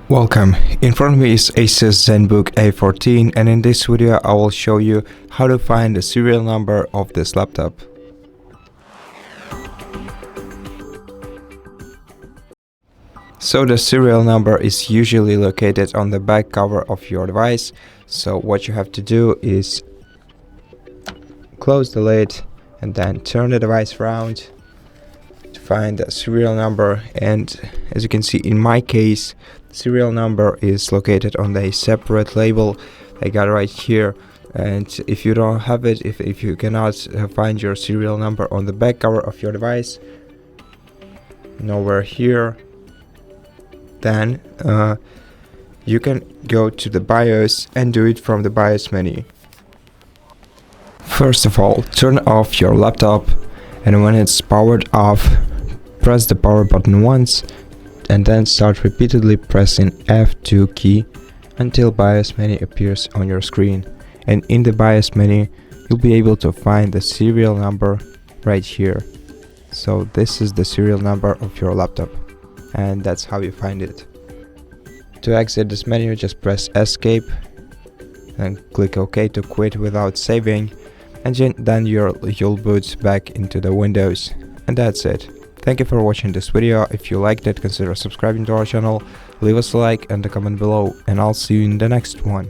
Welcome, in front of me is ASUS ZenBook A14, and in this video I will show you how to find the serial number of this laptop. So the serial number is usually located on the back cover of your device, so what you have to do is close the lid and then turn the device around to find the serial number. And as you can see, in my case, serial number is located on a separate label I got right here. And if you don't have it, if you cannot find your serial number on the back cover of your device, nowhere here, then you can go to the BIOS and do it from the BIOS menu. First of all, turn off your laptop, and when it's powered off, press the power button once and then start repeatedly pressing F2 key until BIOS menu appears on your screen. And in the BIOS menu, you'll be able to find the serial number right here. So this is the serial number of your laptop, and that's how you find it. To exit this menu, just press Escape and click OK to quit without saving, and then you'll boot back into the Windows. And that's it. Thank you for watching this video. If you liked it, consider subscribing to our channel, leave us a like and a comment below, and I'll see you in the next one.